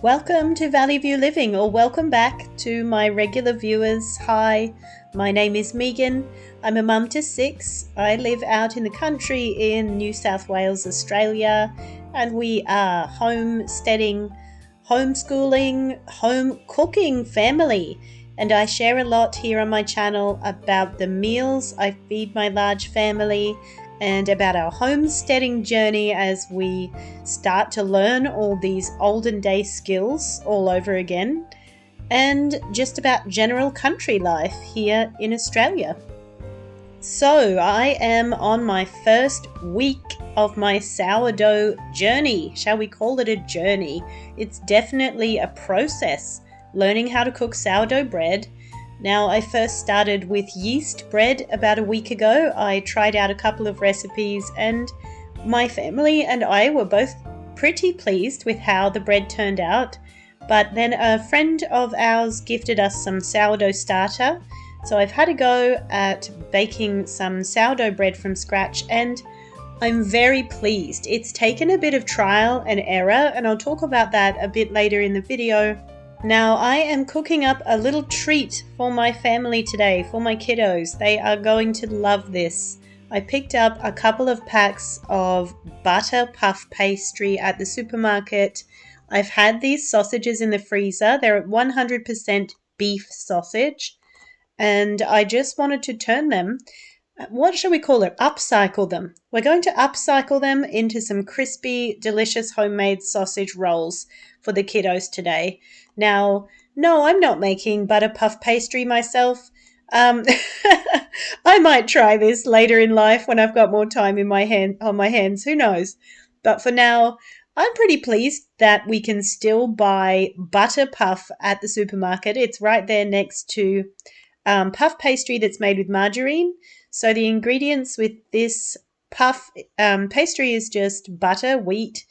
Welcome to Valley View Living, or welcome back to my regular viewers. Hi, my name is Megan. I'm a mum to 6. I live out in the country in New South Wales, Australia, and we are homesteading, homeschooling, home cooking family. And I share a lot here on my channel about the meals I feed my large family and about our homesteading journey as we start to learn all these olden day skills all over again, and just about general country life here in Australia. So I am on my first week of my sourdough journey. Shall we call it a journey? It's definitely a process, learning how to cook sourdough bread. Now, I first started with yeast bread about a week ago. I tried out a couple of recipes and my family and I were both pretty pleased with how the bread turned out. But then a friend of ours gifted us some sourdough starter. So I've had a go at baking some sourdough bread from scratch and I'm very pleased. It's taken a bit of trial and error, and I'll talk about that a bit later in the video. Now, I am cooking up a little treat for my family today, for my kiddos. They are going to love this. I picked up a couple of packs of butter puff pastry at the supermarket. I've had these sausages in the freezer. They're 100% beef sausage, and I just wanted to turn them, what shall we call it? Upcycle them. We're going to upcycle them into some crispy, delicious homemade sausage rolls for the kiddos today. Now, no, I'm not making butter puff pastry myself. I might try this later in life when I've got more time on my hands. Who knows? But for now, I'm pretty pleased that we can still buy butter puff at the supermarket. It's right there next to puff pastry that's made with margarine. So the ingredients with this puff pastry is just butter, wheat,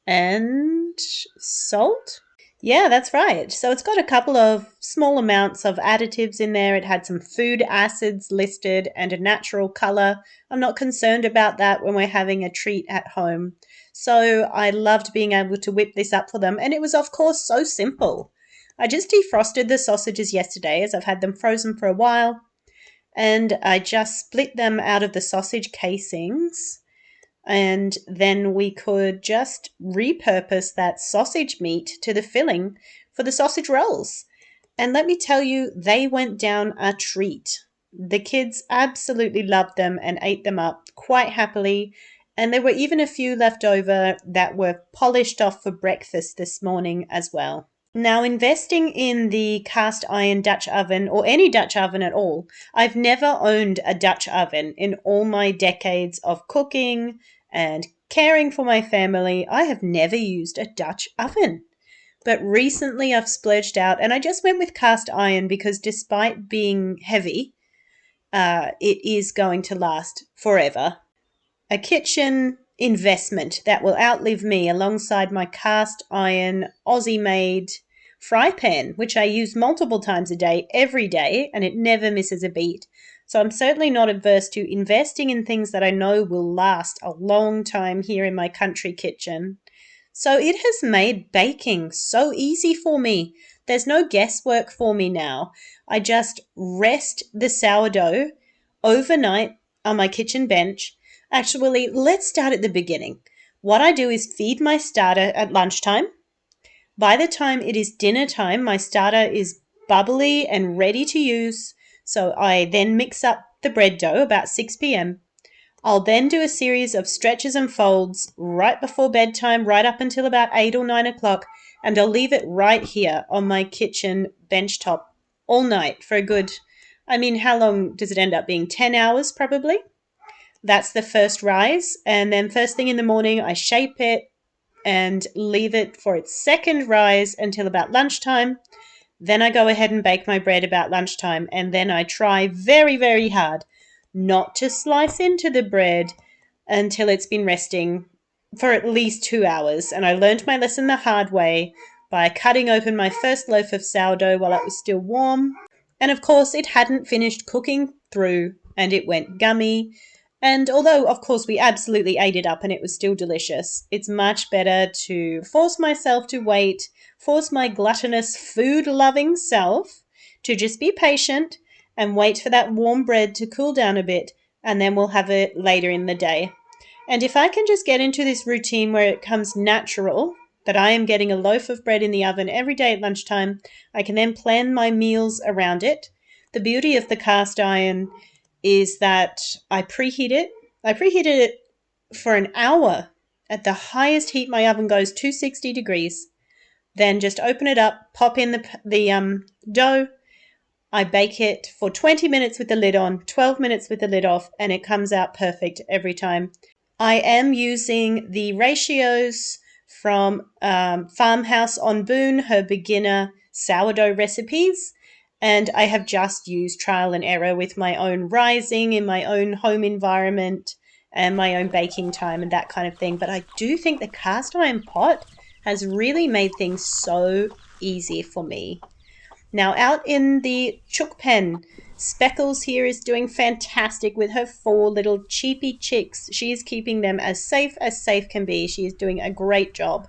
and salt. Yeah, that's right. So it's got a couple of small amounts of additives in there. It had some food acids listed and a natural color. I'm not concerned about that when we're having a treat at home. So I loved being able to whip this up for them. And it was, of course, so simple. I just defrosted the sausages yesterday as I've had them frozen for a while. And I just split them out of the sausage casings. And then we could just repurpose that sausage meat to the filling for the sausage rolls. And let me tell you, they went down a treat. The kids absolutely loved them and ate them up quite happily. And there were even a few left over that were polished off for breakfast this morning as well. Now, investing in the cast iron Dutch oven, or any Dutch oven at all, I've never owned a Dutch oven in all my decades of cooking and caring for my family. I have never used a Dutch oven. But recently I've splurged out and I just went with cast iron because despite being heavy, it is going to last forever. A kitchen investment that will outlive me alongside my cast iron Aussie-made fry pan, which I use multiple times a day, every day, and it never misses a beat. So I'm certainly not averse to investing in things that I know will last a long time here in my country kitchen. So it has made baking so easy for me. There's no guesswork for me now. I just rest the sourdough overnight on my kitchen bench. Actually, let's start at the beginning. What I do is feed my starter at lunchtime. By the time it is dinner time, my starter is bubbly and ready to use. So I then mix up the bread dough about 6 p.m. I'll then do a series of stretches and folds right before bedtime, right up until about 8 or 9 o'clock. And I'll leave it right here on my kitchen bench top all night for a good, how long does it end up being? 10 hours probably. That's the first rise. And then first thing in the morning, I shape it and leave it for its second rise until about lunchtime. Then I go ahead and bake my bread about lunchtime. And then I try very, very hard not to slice into the bread until it's been resting for at least 2 hours. And I learned my lesson the hard way by cutting open my first loaf of sourdough while it was still warm. And of course, it hadn't finished cooking through and it went gummy. And although, of course, we absolutely ate it up and it was still delicious, it's much better to force myself to wait, force my gluttonous, food-loving self to just be patient and wait for that warm bread to cool down a bit, and then we'll have it later in the day. And if I can just get into this routine where it comes natural, that I am getting a loaf of bread in the oven every day at lunchtime, I can then plan my meals around it. The beauty of the cast iron is that I preheat it. I preheated it for an hour. At the highest heat my oven goes, 260 degrees. Then just open it up, pop in the dough. I bake it for 20 minutes with the lid on, 12 minutes with the lid off, and it comes out perfect every time. I am using the ratios from Farmhouse on Boone, her beginner sourdough recipes, and I have just used trial and error with my own rising in my own home environment and my own baking time and that kind of thing. But I do think the cast iron pot has really made things so easy for me. Now, out in the chook pen, Speckles here is doing fantastic with her 4 little cheepy chicks. She is keeping them as safe can be. She is doing a great job.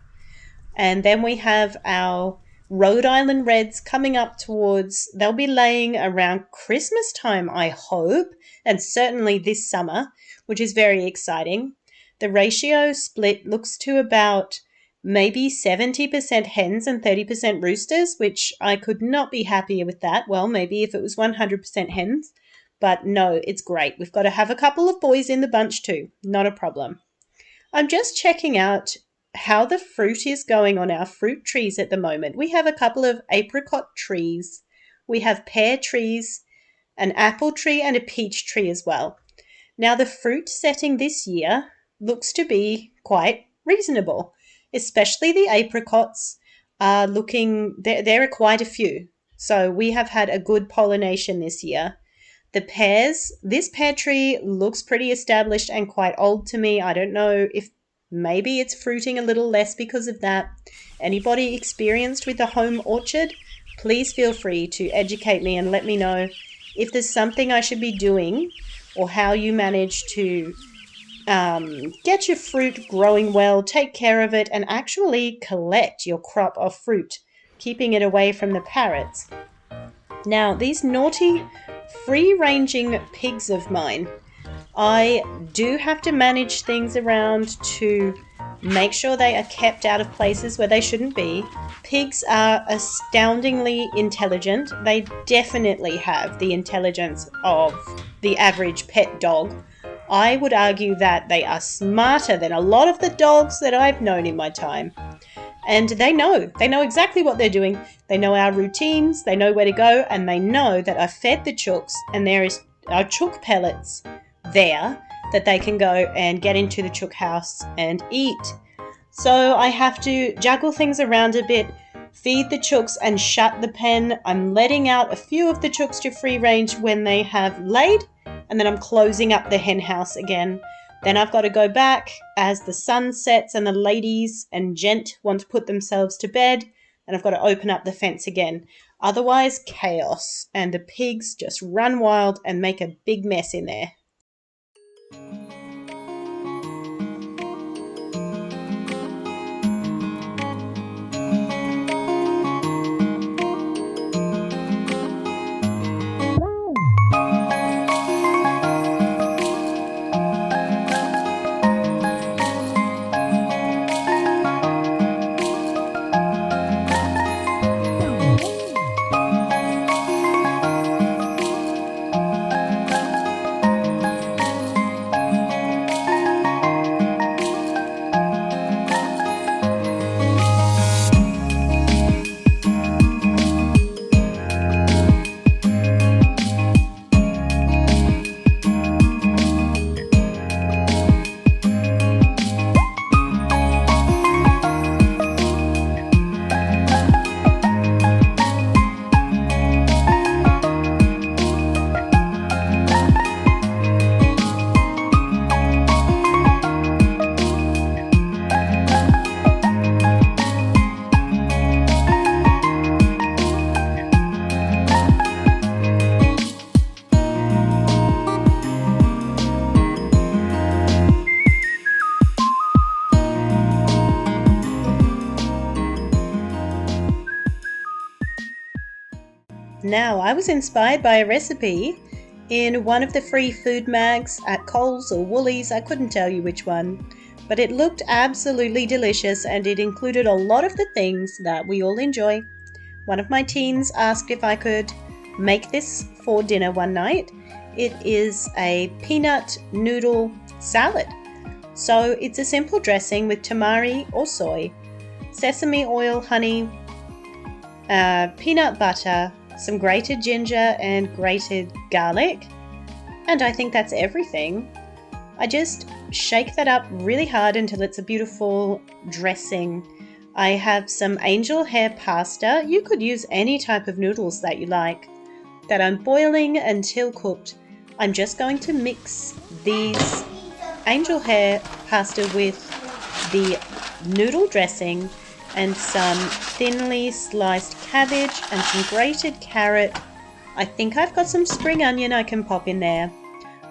And then we have our Rhode Island Reds coming up towards, they'll be laying around Christmas time, I hope, and certainly this summer, which is very exciting. The ratio split looks to about maybe 70% hens and 30% roosters, which I could not be happier with that. Well, maybe if it was 100% hens, but no, it's great. We've got to have a couple of boys in the bunch too. Not a problem. I'm just checking out how the fruit is going on our fruit trees at the moment. We have a couple of apricot trees. We have pear trees, an apple tree, and a peach tree as well. Now, the fruit setting this year looks to be quite reasonable, especially the apricots are looking, there are quite a few. So we have had a good pollination this year. The pears, this pear tree looks pretty established and quite old to me. I don't know if maybe it's fruiting a little less because of that. Anybody experienced with a home orchard, please feel free to educate me and let me know if there's something I should be doing or how you manage to get your fruit growing well, take care of it, and actually collect your crop of fruit, keeping it away from the parrots. Now, these naughty, free-ranging pigs of mine, I do have to manage things around to make sure they are kept out of places where they shouldn't be. Pigs are astoundingly intelligent. They definitely have the intelligence of the average pet dog. I would argue that they are smarter than a lot of the dogs that I've known in my time. And they know exactly what they're doing. They know our routines, they know where to go, and they know that I've fed the chooks and there are chook pellets there that they can go and get into the chook house and eat. So I have to juggle things around a bit, feed the chooks and shut the pen. I'm letting out a few of the chooks to free range when they have laid, and then I'm closing up the hen house again. Then I've got to go back as the sun sets and the ladies and gent want to put themselves to bed, and I've got to open up the fence again. Otherwise, chaos, and the pigs just run wild and make a big mess in there. Now, I was inspired by a recipe in one of the free food mags at Coles or Woolies, I couldn't tell you which one, but it looked absolutely delicious and it included a lot of the things that we all enjoy. One of my teens asked if I could make this for dinner one night. It is a peanut noodle salad. So it's a simple dressing with tamari or soy, sesame oil, honey, peanut butter, some grated ginger and grated garlic, and I think that's everything. I just shake that up really hard until it's a beautiful dressing. I have some angel hair pasta. You could use any type of noodles that you like, that I'm boiling until cooked. I'm just going to mix these angel hair pasta with the noodle dressing and some thinly sliced cabbage and some grated carrot. I think I've got some spring onion I can pop in there.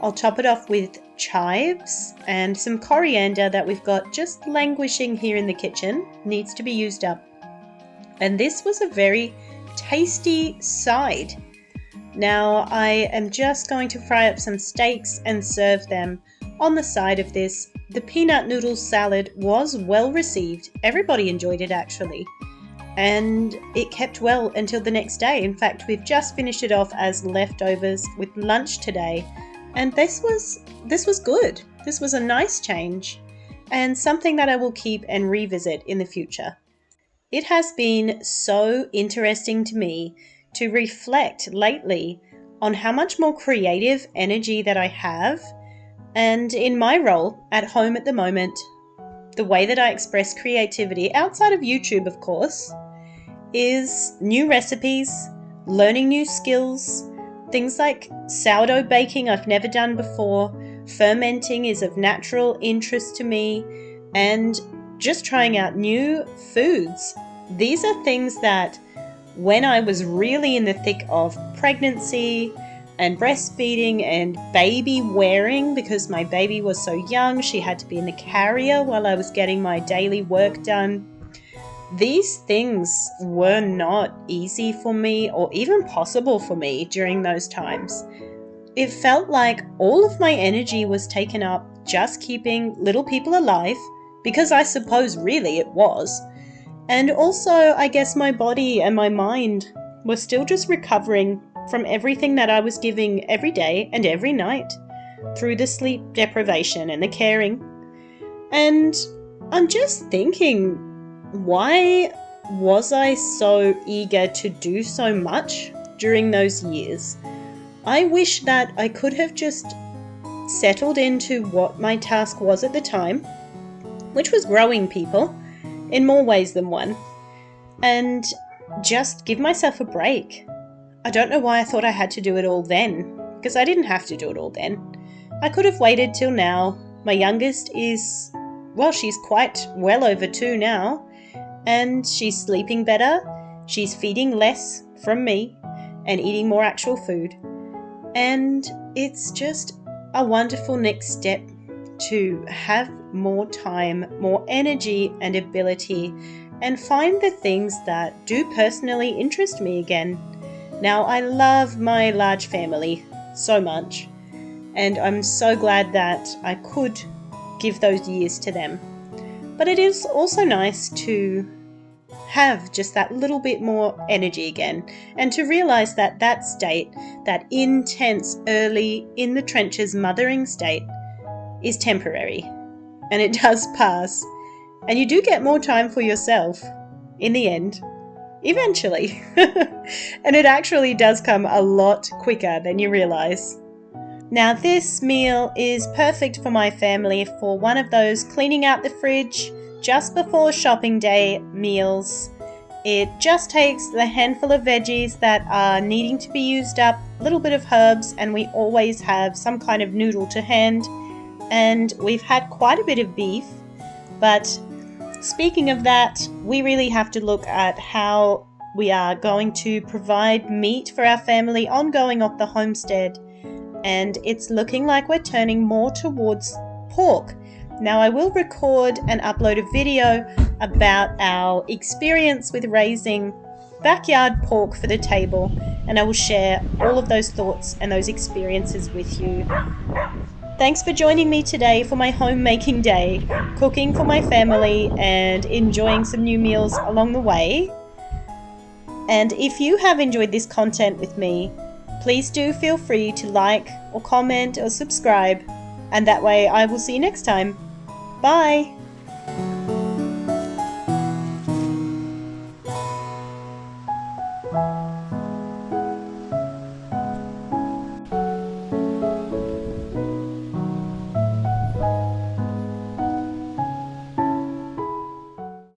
I'll top it off with chives and some coriander that we've got just languishing here in the kitchen. Needs to be used up. And this was a very tasty side. Now I am just going to fry up some steaks and serve them on the side of this. The peanut noodle salad was well received. Everybody enjoyed it actually. And it kept well until the next day. In fact, we've just finished it off as leftovers with lunch today. And this was good. This was a nice change and something that I will keep and revisit in the future. It has been so interesting to me to reflect lately on how much more creative energy that I have. And in my role at home at the moment, the way that I express creativity, outside of YouTube of course, is new recipes, learning new skills, things like sourdough baking I've never done before, fermenting is of natural interest to me, and just trying out new foods. These are things that when I was really in the thick of pregnancy and breastfeeding and baby wearing, because my baby was so young, she had to be in the carrier while I was getting my daily work done. These things were not easy for me or even possible for me during those times. It felt like all of my energy was taken up just keeping little people alive, because I suppose really it was. And also, I guess my body and my mind were still just recovering from everything that I was giving every day and every night through the sleep deprivation and the caring. And I'm just thinking, why was I so eager to do so much during those years? I wish that I could have just settled into what my task was at the time, which was growing people in more ways than one, and just give myself a break. I don't know why I thought I had to do it all then, because I didn't have to do it all then. I could have waited till now. My youngest is, well, she's quite well over 2 now, and she's sleeping better, she's feeding less from me, and eating more actual food. And it's just a wonderful next step to have more time, more energy and ability, and find the things that do personally interest me again. Now, I love my large family so much, and I'm so glad that I could give those years to them. But it is also nice to have just that little bit more energy again, and to realize that that state, that intense, early, in the trenches mothering state, is temporary, and it does pass, and you do get more time for yourself in the end, eventually. And it actually does come a lot quicker than you realize. Now, this meal is perfect for my family for one of those cleaning out the fridge just before shopping day meals. It just takes the handful of veggies that are needing to be used up, a little bit of herbs, and we always have some kind of noodle to hand. And we've had quite a bit of beef, but speaking of that, we really have to look at how we are going to provide meat for our family ongoing off the homestead, and it's looking like we're turning more towards pork. Now, I will record and upload a video about our experience with raising backyard pork for the table, and I will share all of those thoughts and those experiences with you. Thanks for joining me today for my homemaking day, cooking for my family and enjoying some new meals along the way. And if you have enjoyed this content with me, please do feel free to like or comment or subscribe, and that way I will see you next time. Bye!